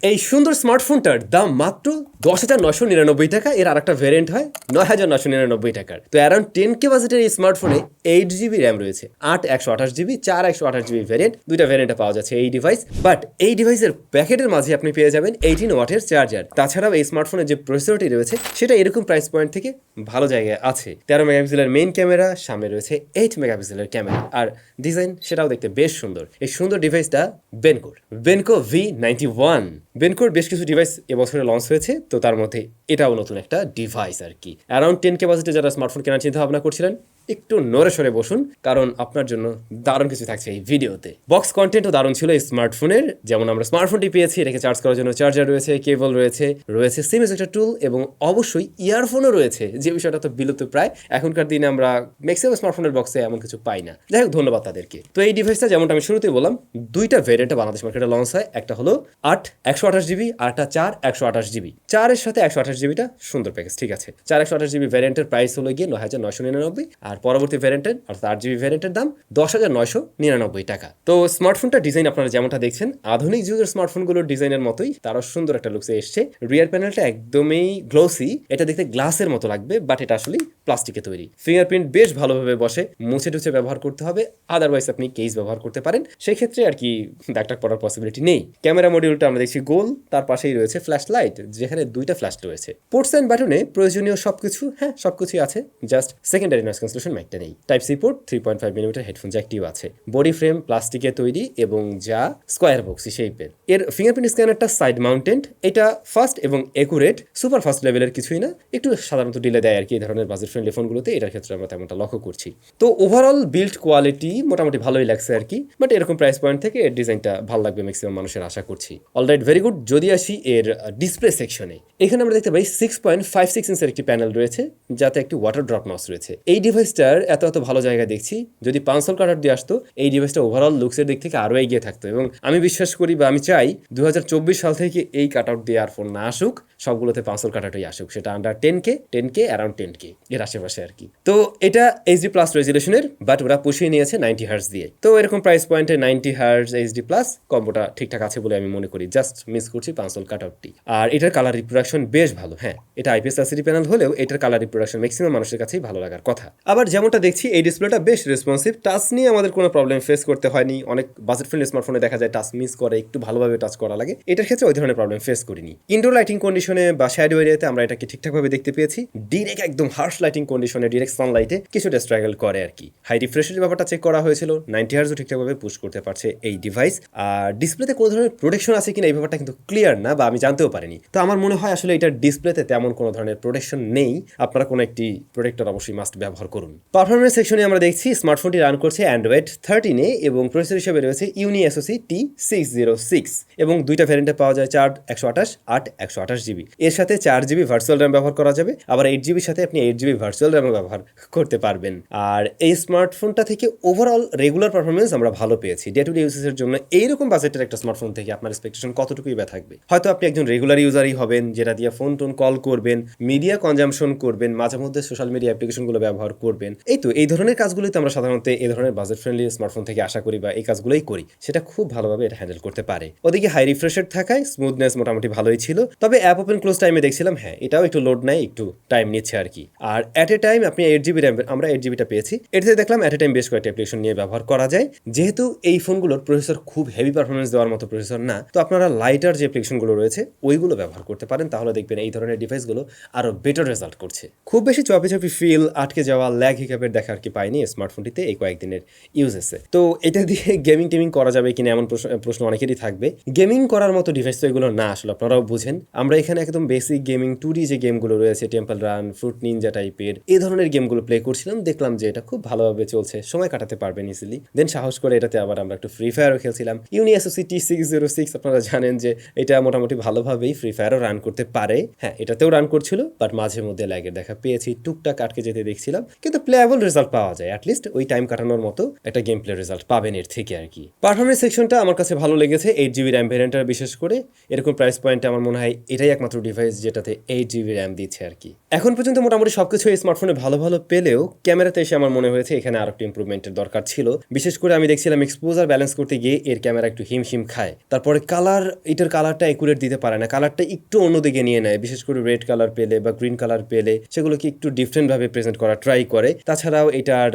এই সুন্দর স্মার্টফোনটার দাম মাত্র 10,999 টাকা। এর আরেকটা ভ্যারিয়েন্ট হয় 9,999 টাকার। তো অ্যারাউন্ড 10K বাজেটের এই স্মার্টফোনে 8GB র্যাম রয়েছে, 8/128GB, 4/128GB ভ্যারিয়েন্ট, দুইটা ভ্যারিয়েন্টে পাওয়া যাচ্ছে এই ডিভাইস। বাট এই ডিভাইসের প্যাকেটের মাঝে আপনি পেয়ে যাবেন 18 ওয়াটের চার্জার। তাছাড়াও এই স্মার্টফোনের যে প্রসেসরটি রয়েছে সেটা এরকম প্রাইস পয়েন্ট থেকে ভালো জায়গায় আছে। 13 মেগাপিক্সেলের মেইন ক্যামেরা, সামনে রয়েছে 8 মেগাপিক্সেলের ক্যামেরা, আর ডিজাইন সেটাও দেখতে বেশ সুন্দর। এই সুন্দর ডিভাইসটা বেনকো V91। বেনকোর বেশ কিছু ডিভাইস এবছরে লঞ্চ হয়েছে, তো তার মধ্যে এটাও নতুন একটা ডিভাইস আর কি। অ্যারাউন্ড 10K বাজেটে যারা স্মার্টফোন কেনার চিন্তা ভাবনা করছিলেন, একটু নড়ে সরে বসুন, কারণ আপনার জন্য দারুণ কিছু থাকছে এই ভিডিওতে। বক্স কন্টেন্টও দারুণ ছিল এই স্মার্টফোনের। যেমন আমরা স্মার্টফোনটি পেয়েছি, এটাকে চার্জ করার জন্য চার্জার রয়েছে, কেবল রয়েছে সিম এজেক্টর টুল, এবং অবশ্যই ইয়ারফোনও রয়েছে, যে বিষয়টা তো বিলুপ্ত প্রায়। এখনকার দিনে আমরা ম্যাক্সিমাম স্মার্টফোনের বক্সে এমন কিছু পাই না। যাই হোক, ধন্যবাদ তাদেরকে। তো এই ডিভাইসটা যেমনটা আমি শুরুতেই বললাম, দুইটা ভ্যারিয়েন্টে বাংলাদেশ মার্কেটে লঞ্চ হয়। একটা হলো 8/128GB, আর একটা 4/128GB। 4-এর সাথে 128GBটা সুন্দর প্যাকেজ, ঠিক আছে। 4/128GB ভ্যারিয়েন্টের প্রাইস হলো গিয়ে 9,999, আর পরবর্তী ভ্যারিয়েন্টের অর্থাৎ 8GB ভ্যারিয়েন্টের দাম 10,999 টাকা। তো স্মার্টফোনটা ডিজাইন আপনারা যেমনটা দেখছেন, আধুনিক যুগের স্মার্টফোনগুলোর ডিজাইনের মতোই তারও সুন্দর একটা লুকসে এসছে। রিয়ার প্যানেলটা একদমই গ্লোসি, এটা দেখতে গ্লাসের মতো লাগবে, বাট এটা আসলে প্লাস্টিকে তৈরি। ফিঙ্গারপ্রিন্ট বেশ ভালোভাবে বসে, মুছে টুছে ব্যবহার করতে হবে, আদারওয়াইজ আপনি কেস ব্যবহার করতে পারেন, সেই ক্ষেত্রে আর কি দাগটাগ পড়ার পসিবিলিটি নেই। ক্যামেরা মডিউলটা আমরা দেখছি গোল, তার পাশেই রয়েছে ফ্ল্যাশ লাইট, যেখানে দুইটা ফ্ল্যাশ রয়েছে। পোর্টস এন্ড বাটনে প্রয়োজনীয় সবকিছুই আছে, জাস্ট সেকেন্ডারি নয়েজ ক্যান্সেলেশন মাইকটা নেই। টাইপ-সি পোর্ট, 3.5mm হেডফোন জ্যাকটিও আছে। বডি ফ্রেম প্লাস্টিকে তৈরি এবং যা স্কোয়ার বক্সি শেপের। এর ফিঙ্গারপ্রিন্ট স্ক্যানারটা সাইড মাউন্টেড, এটা ফাস্ট এবং একুরেট, সুপার ফাস্ট লেভেলের কিছুই না, একটু সাধারণত ডিলে দেয় আর কি এই ধরনের বাজেট ফ্রেন্ডলি ফোনগুলোতে। এটার ক্ষেত্রে আমরা তেমনটা লক্ষ্য করছি। তো ওভারঅল বিল্ড কোয়ালিটি মোটামুটি ভালোই লাগছে আর কি, বাট এরকম প্রাইস পয়েন্ট থেকে এর ডিজাইনটা ভালো লাগবে ম্যাক্সিমাম মানুষের আশা করছি। Alright, very good. যদি আসি এর ডিসপ্লে সেকশনে, এখানে আমরা দেখতে পাই 6.56 ইঞ্চের একটি প্যানেল রয়েছে, যাতে একটি ওয়াটার ড্রপ নস রয়েছে। এই ডিভাইসটার এত ভালো জায়গা দেখছি, যদি পাঁচল কাটার দিয়ে আসতো, এই ডিভাইসটা ওভারঅল লুকসের দিক থেকে আরও এগিয়ে থাকতো। এবং আমি বিশ্বাস করি বা আমি চাই 2024 সাল থেকে এই কাট আউট দিয়ে আর ফোন না আসুক, সবগুলোতে পাঁচল কাটাটাই আসুক, সেটা আন্ডার 10K, অ্যারাউন্ড 10K এর আশেপাশে আর কি। তো এটা HD+ রেজুলেশনের, বাট ওরা পুষিয়ে নিয়েছে 90 হার্টজ দিয়ে। তো এরকম প্রাইস পয়েন্টে 90 হার্টজ HD+ কম্বোটা ঠিকঠাক আছে বলে আমি মনে করি। জাস্ট মিস করছি পাঁচল কাট আউটটি। আর এটার কালার রিপ্রোডাকশন বেশ ভালো। হ্যাঁ, এটা IPS LCD প্যানেল হলেও এটার কালার রিপ্রোডাকশন ম্যাক্সিমাম মানুষের কাছেই ভালো লাগার কথা। আবার যেমনটা দেখছি, এই ডিসপ্লেটা বেশ রেসপন্সিভ, টাচ নিয়ে আমাদের কোনো প্রবলেম ফেস করতে হয়নি। অনেক বাজেট ফ্রেন্ডলি স্মার্টফোনে দেখা যায় টাচ মিস করে, একটু ভালোভাবে টাচ করা লাগে। এটার ক্ষেত্রে ওই ধরনের প্রবলেম ফেস করিনি। ইনডোর লাইটিং কন্ডিশনে বা শ্যাডো এরিয়াতে আমরা এটাকে ঠিকঠাকভাবে দেখতে পেয়েছি। ডিরেক্ট একদম হার্শ লাইটিং কন্ডিশনে, ডিরেক্ট সানলাইটে কিছুটা স্ট্রাগল করে আর কি। হাই রিফ্রেশের ব্যাপারটা চেক করা হয়েছিল, 90 হার্জও ঠিকঠাকভাবে পুশ করতে পারছে এই ডিভাইস। আর ডিসপ্লেতে কোনো ধরনের প্রোটেকশন আছে কিনা এই ব্যাপারটা কিন্তু ক্লিয়ার না, বা আমি জানতেও পারিনি। তো আমার মনে হয় আসলে এটার ডিসপ্লেতে তেমন কোনো ধরনের প্রোটেকশন নেই। আপনারা কোনো একটি প্রোটেক্টর অবশ্যই মাস্ট ব্যবহার করুন। পারফরমেন্স সেকশনে আমরা দেখছি স্মার্টফোনটি রান করছে অ্যান্ড্রয়েড 13-এ, এবং প্রসেসর হিসেবে রয়েছে ইউনি SoC T606, এবং দুইটা ভ্যারিয়েন্টে পাওয়া যায় 4/128, 8/128GB। এর সাথে 4GB ভার্চুয়াল র্যাম ব্যবহার করা যাবে, আবার 8GBর সাথে আপনি 8GB ভার্চুয়াল র্যাম ব্যবহার করতে পারবেন। আর এই স্মার্টফোনটা থেকে ওভারঅল রেগুলার পারফরমেন্স আমরা ভালো পেয়েছি। ডে টু ডে ইউজেসের জন্য এইরকম বাজেটের একটা স্মার্টফোন থেকে আপনার এক্সপেকটেশন কতটুকুই বা থাকবে? হয়তো আপনি একজন রেগুলার ইউজারই হবেন, যেটা দিয়ে ফোন টোন কল করবেন, মিডিয়া কনজামশন করবেন, মাঝে মধ্যে সোশ্যাল মিডিয়া অ্যাপ্লিকেশনগুলো ব্যবহার করবেন। এই ধরনের কাজগুলোই তো আমরা সাধারণত এই ধরনের বাজেট ফ্রেন্ডলি স্মার্টফোন থেকে আশা করি, বা এই কাজগুলোই করি। সেটা খুব ভালোভাবে এটা হ্যান্ডেল করতে পারে। ওদিকে হাই রিফ্রেশের থাকায় স্মুথনেস মোটামুটি ভালোই ছিল, তবে অ্যাপ ওপেন ক্লোজ টাইমে দেখছিলাম, হ্যাঁ এটাও একটু লোড নেয়, একটু টাইম নিচ্ছে আর কি। আর অ্যাট এ টাইম আপনি 8GB র্যাম, আমরা 8GBটা পেয়েছি। এটাতে দেখলাম অ্যাট এ টাইম বেশ কয়েকটা অ্যাপ্লিকেশন নিয়ে ব্যবহার করা যায়। যেহেতু এই ফোনগুলোর প্রসেসর খুব হেভি পারফরমেন্স দেওয়ার মতো প্রসেসর না, তো আপনারা লাইটার যে অ্যাপ্লিকেশনগুলো রয়েছে ওইগুলো ব্যবহার করতে পারেন, তাহলে দেখবেন এই ধরনের ডিভাইসগুলো আরও বেটার রেজাল্ট করছে। খুব বেশি চাপি ফিল, আটকে যাওয়া, ল্যাগ হিকাপের দেখা আর কি পাইনি স্মার্টফোনটিতে এই কয়েকদিনের ইউজেসে। তো এটা দিয়ে গেমিং টেমিং করা যাবে কিনা এমন প্রশ্ন অনেকেরই থাকবে। গেমিং করার মতো ডিভাইস তো এগুলো না, আসলে আপনারাও বুঝেন। আমরা এখানে একদম বেসিক গেমিং 2D যে গেমগুলো রয়েছে, টেম্পল রান, ফ্রুট নিনজা টাইপের এই ধরনের গেমগুলো প্লে করছিলাম, দেখলাম যে এটা খুব ভালোভাবে চলছে, সময় কাটাতে পারবেন ইজিলি। দেন সাহস করে এটাতে আবার আমরা একটু ফ্রি ফায়ারও খেলছিলাম। ইউনি SoC T606, আপনারা জানেন যে এটা মোটামুটি ভালোভাবেই ফ্রি ফায়ারও রান করতে পারে। হ্যাঁ, এটাতেও রান করছিল, বাট মাঝে মধ্যে ল্যাগের দেখা পেয়েছি, টুকটাক আটকে যেতে দেখছিলাম, কিন্তু কিন্তু প্লেয়াবল রেজাল্ট পাওয়া যায়, অ্যাটলিস্ট ওই টাইম কাটানোর মতো একটা গেম প্লে রেজাল্ট পাবেন এর থেকে আর কি। পারফরমেন্স সেকশনটা আমার কাছে ভালো লেগেছে, 8GB র্যাম ভ্যারিয়েন্টটা বিশেষ করে। এরকম প্রাইস পয়েন্টে আমার মনে হয় এটাই একমাত্র ডিভাইস যেটাতে 8GB র্যাম দিচ্ছে আর কি। এখন পর্যন্ত মোটামুটি সবকিছু এই স্মার্টফোনে ভালো ভালো পেলেও ক্যামেরাতে এসে আমার মনে হয়েছে এখানে আরো একটু ইমপ্রুভমেন্টের দরকার ছিল। বিশেষ করে আমি দেখছিলাম এক্সপোজার ব্যালেন্স করতে গিয়ে এর ক্যামেরা একটু হিমশিম খায়। তারপরে কালার, এটার কালারটা একুরেট দিতে পারে না, কালারটা একটু অন্যদিকে নিয়ে নেয়। বিশেষ করে রেড কালার পেলে বা গ্রিন কালার পেলে সেগুলোকে একটু ডিফারেন্ট ভাবে প্রেজেন্ট করা ট্রাই করে। তাছাড়াও এটার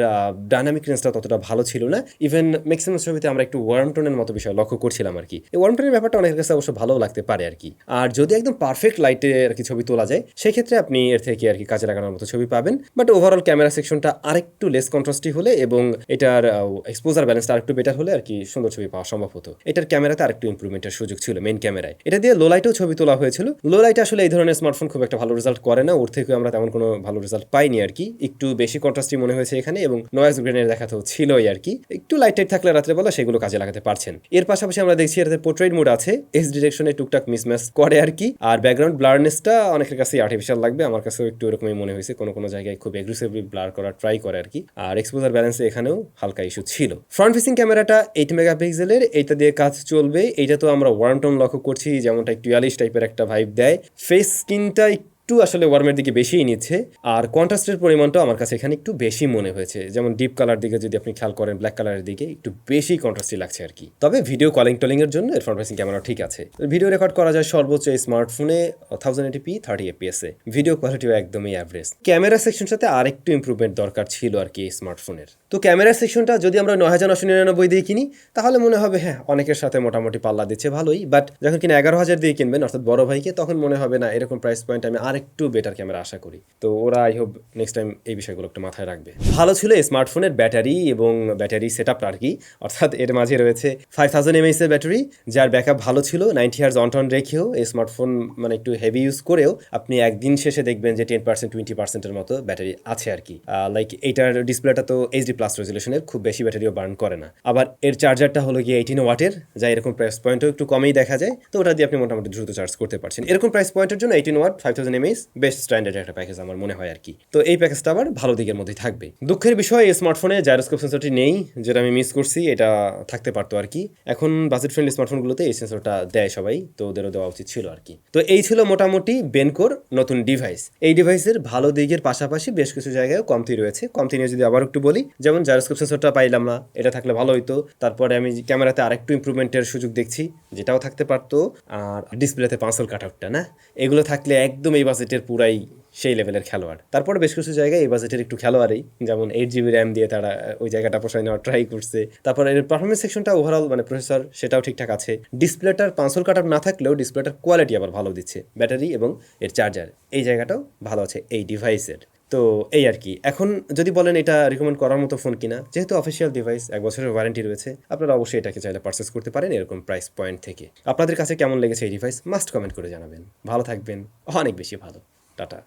ডাইনামিক রেঞ্জটা ততটা ভালো ছিল না। ইভেন ম্যাক্সিমাম ছবিতে আমরা একটু ওয়ার্ম টোনের মতো বিষয় লক্ষ্য করছিলাম আর কি। এই ওয়ার্ম টোনের ব্যাপারটা অনেকের কাছে অবশ্য ভালো লাগতে পারে আর কি। আর যদি একদম পারফেক্ট লাইটে আর কি ছবি তোলা যায় সেক্ষেত্রে আপনি এর থেকে আর কি কাজে লাগানোর মতো ছবি পাবেন। বাট ওভারঅল ক্যামেরা সেকশনটা আরেকটু লেস কন্ট্রাস্টি হলে এবং এটার এক্সপোজার ব্যালেন্সটা আরেকটু বেটার হলে আর কি সুন্দর ছবি পাওয়া সম্ভব হতো। এটার ক্যামেরাতে আরেকটু ইমপ্রুভমেন্টের সুযোগ ছিল মেইন ক্যামেরায়। এটা দিয়ে লো লাইটেও ছবি তোলা হয়েছিল। লো লাইটে আসলে এই ধরনের স্মার্টফোন খুব একটা ভালো রেজাল্ট করে না, ওর থেকে আমরা তেমন কোনো ভালো রেজাল্ট পাইনি আর কি। একটু বেশি কন্ট্রাস্টি মনে হয়েছে এখানে এবং নয়েজ গ্রেনের দেখাতেও ছিলই আর কি। একটু লাইট টাইট থাকলে রাত্রেবেলা সেগুলো কাজে লাগাতে পারছেন। এর পাশাপাশি আমরা দেখছি এটাতে পোর্ট্রেট মোড আছে, এস ডিরেকশনে টুকটাক মিসম্যাচ করে আর কি। আর ব্যাকগ্রাউন্ড ব্লারনেসটা অনেকের কাছে আর্টিফিশিয়াল লাগবে, আমার কাছেও একটু এরকমই মনে হয়েছে। কোনো জায়গায় খুব এগ্রেসিভলি ব্লার করার ট্রাই করে আর কি। আর এক্সপোজার ব্যালেন্সে এখানেও হালকা ইস্যু ছিল। ফ্রন্ট ফেসিং ক্যামেরাটা 8 মেগাপিক্সেলের, এইটা দিয়ে কাজ চলবে। এইটা তো আমরা ওয়ার্ম টোন লক্ষ্য করছি, যেমনটা একটু ইয়ালিশ টাইপের একটা ভাইব দেয়। ফেস স্কিনটা একটু আসলে ওয়ার্মের দিকে বেশিই নিচ্ছে। আর কন্ট্রাস্টের পরিমাণটাও আমার কাছে এখানে একটু বেশি মনে হয়েছে। যেমন ডিপ কালার দিকে যদি আপনি খেয়াল করেন, ব্ল্যাক কালারের দিকে একটু বেশি কন্ট্রাস্টই লাগছে আর কি। তবে ভিডিও কলিং টলিং এর জন্য এর ফ্রন্ট ফেসিং ক্যামেরা ঠিক আছে। ভিডিও রেকর্ড করা যায় সর্বোচ্চ এই স্মার্টফোনে 1080p 30fps এ। ভিডিও কোয়ালিটিও একদমই অ্যাভারেজ। ক্যামেরা সেকশনটাতে আরেকটু ইমপ্রুভমেন্ট দরকার ছিল আর কি এই স্মার্টফোনের। তো ক্যামেরা সেকশনটা যদি আমরা 9999 দিয়ে কিনি তাহলে মনে হবে হ্যাঁ অনেকের সাথে মোটামুটি পাল্লা দিচ্ছে ভালোই, বাট যখন কিনা 11,000 দিয়ে কিনবেন অর্থাৎ বড় ভাইকে, তখন মনে হবে না এরকম প্রাইস পয়েন্ট আমি আরেকটু বেটার ক্যামেরা আশা করি। তো ওরা আই হোপ নেক্সট টাইম এই বিষয়গুলো একটু মাথায় রাখবে। ভালো ছিল স্মার্টফোনের ব্যাটারি এবং ব্যাটারি সেটআপটা আর কি। অর্থাৎ এর মাঝে রয়েছে 5000 mAh এর ব্যাটারি, যার ব্যাকআপ ভালো ছিল। 90 Hz অন টন রেখেও এই স্মার্টফোন মানে একটু হেভি ইউজ করেও আপনি একদিন শেষে দেখবেন যে 10% 20%-এর মতো ব্যাটারি আছে আর কি। লাইক এইটার ডিসপ্লেটা তো এইচডি প্লাস রেজলিউশনের, খুব বেশি ব্যাটারিও বার্ন করে না। আবার এর চার্জারটা হলো গিয়ে 18 ওয়াটের, যা এরকম প্রাইস পয়েন্টও একটু কমেই দেখা যায়। তো ওটা দিয়ে আপনি মোটামুটি দ্রুত চার্জ করতে পারছেন। এরকম প্রাইস পয়েন্টের জন্য 18 ওয়াট 5000 mAh বেস্ট স্ট্যান্ডার্ড একটা প্যাকেজ আমার মনে হয় আর কি। তো এই প্যাকেজটা আবার ভালো দিকের মধ্যেই থাকবে। দুঃখের বিষয় এই স্মার্টফোনে জাইরোস্কোপ সেন্সরটি নেই, যেটা আমি মিস করছি। এটা থাকতে পারতো আর কি। এখন বাজেট ফ্রেন্ডলি স্মার্টফোনগুলোতে এই সেন্সরটা দেয় সবাই, তো ওদেরও দেওয়া উচিত ছিল আর কি। তো এই ছিল মোটামুটি বেনকোর নতুন ডিভাইস। এই ডিভাইসের ভালো দিকের পাশাপাশি বেশ কিছু জায়গায় কমতি রয়েছে। কমতি নিয়ে যদি আবার একটু বলি, যেমন জাইরোস্কোপ সেন্সরটা পাইলাম না, এটা থাকলে ভালো হইতো। তারপরে আমি ক্যামেরাতে আরেকটু ইমপ্রুভমেন্টের সুযোগ দেখছি, যেটাও থাকতে পারতো। আর ডিসপ্লেতে পাঁচল কাটআউটটা না, এগুলো থাকলে একদম এই বাজেটের পুরাই সেই লেভেলের খেলোয়াড়। তারপরে বেশ কিছু জায়গায় এই বাজেটের একটু খেলোয়াড়ই, যেমন 8GB র্যাম দিয়ে তারা ওই জায়গাটা পোষায় নেওয়ার ট্রাই করছে। তারপর এর পারফরমেন্স সেকশনটা ওভারঅল মানে প্রসেসর সেটাও ঠিকঠাক আছে। ডিসপ্লেটার পাঁচল কাটআউট না থাকলেও ডিসপ্লেটার কোয়ালিটি আবার ভালো দিচ্ছে। ব্যাটারি এবং এর চার্জার এই জায়গাটাও ভালো আছে এই ডিভাইসের। তো এই আর কি। এখন যদি বলেন এটা রিকমেন্ড করার মতো ফোন কিনা, যেহেতু অফিসিয়াল ডিভাইস, 1 বছরের ওয়ারেন্টি রয়েছে, আপনারা অবশ্যই এটাকে চাইলে পারচেস করতে পারেন এরকম প্রাইস পয়েন্ট থেকে। আপনাদের কাছে কেমন লেগেছে এই ডিভাইস মাস্ট কমেন্ট করে জানাবেন। ভালো থাকবেন, অনেক বেশি ভালো। টাটা।